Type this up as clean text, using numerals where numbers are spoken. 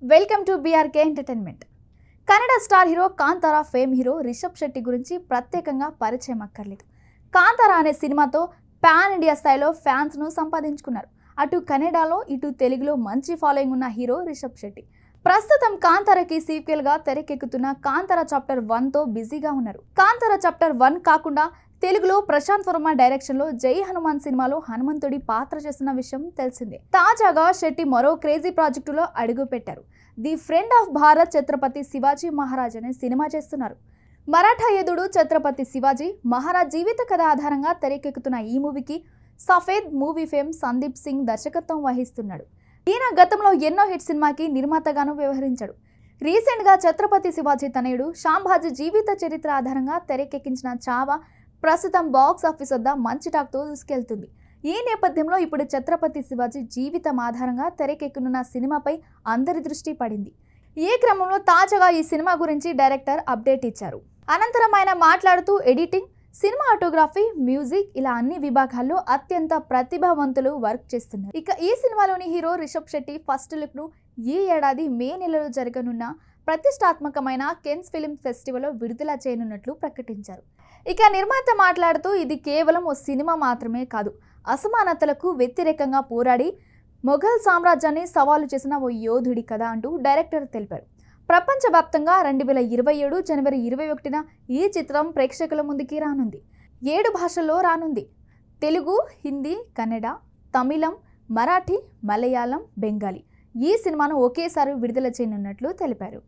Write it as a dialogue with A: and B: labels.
A: Welcome to BRK entertainment. Kannada star hero Kantara fame hero Rishab Shetty గురించి ప్రత్యేకంగా పరిచయం అక్కర్లేదు. కాంతారా అనే సినిమాతో పాన్ ఇండియా స్థాయిలో ఫ్యాన్స్ను సంపాదించుకున్నారు. అటు కన్నడలో ఇటు తెలుగులో మంచి ఫాలోయింగ్ ఉన్న హీరో రిషబ్ శెట్టి. ప్రస్తుతం కాంతారాకి సీక్వెల్గా తెరకెక్కుతున్న కాంతారా చాప్టర్ 1తో బిజీగా ఉన్నారు. కాంతారా చాప్టర్ 1 కాకుండా తెలుగులో ప్రశాంత్ వర్మ డైరెక్షన్లో జై హనుమాన్ సినిమాలో హనుమంతుడి పాత్ర చేస్తున్న విషయం తెలిసిందే. తాజాగా శెట్టి మరో క్రేజీ ప్రాజెక్టులో అడుగు పెట్టారు. The friend of Bharat Chhatrapati Shivaji Maharaj అనే సినిమా చేస్తున్నారు. మరాఠా యోధుడు ఛత్రపతి శివాజీ మహారాజ్ జీవిత కథ ఆధారంగా తెరకెక్కుతున్న ఈ మూవీకి సఫేద్ మూవీ ఫేమ్ సందీప్ సింగ్ దర్శకత్వం వహిస్తున్నాడు. ఈయన గతంలో ఎన్నో హిట్ సినిమాకి నిర్మాతగాను వ్యవహరించాడు. రీసెంట్గా ఛత్రపతి శివాజీ తనయుడు శాంభాజీ జీవిత చరిత్ర ఆధారంగా తెరకెక్కించిన చావా ప్రస్తుతం బాక్స్ ఆఫీస్ వద్ద మంచి టాక్తో దూసుకెళ్తుంది. ఈ నేపథ్యంలో ఇప్పుడు ఛత్రపతి శివాజీ జీవితం ఆధారంగా తెరకెక్కనున్న సినిమాపై అందరి దృష్టి పడింది. ఈ క్రమంలో తాజాగా ఈ సినిమా గురించి డైరెక్టర్ అప్డేట్ ఇచ్చారు. అనంతరం ఆయన మాట్లాడుతూ ఎడిటింగ్, సినిమాటోగ్రఫీ, మ్యూజిక్ ఇలా అన్ని విభాగాల్లో అత్యంత ప్రతిభావంతులు వర్క్ చేస్తున్నారు. ఇక ఈ సినిమాలోని హీరో రిషబ్ శెట్టి ఫస్ట్ లుక్ను ఈ ఏడాది మే నెలలో జరగనున్న ప్రతిష్టాత్మకమైన కెన్స్ ఫిల్మ్ ఫెస్టివల్లో విడుదల చేయనున్నట్లు ప్రకటించారు. ఇక నిర్మాత మాట్లాడుతూ ఇది కేవలం ఓ సినిమా మాత్రమే కాదు, అసమానతలకు వ్యతిరేకంగా పోరాడి మొఘల్ సామ్రాజ్యాన్ని సవాలు చేసిన ఓ యోధుడి కథ అంటూ డైరెక్టర్ తెలిపారు. ప్రపంచవ్యాప్తంగా 2027 జనవరి 21న ఈ చిత్రం ప్రేక్షకుల ముందుకి రానుంది. 7 భాషల్లో రానుంది. తెలుగు, హిందీ, కన్నడ, తమిళం, మరాఠీ, మలయాళం, బెంగాలీ ఈ సినిమాను ఒకేసారి విడుదల చేయనున్నట్లు తెలిపారు.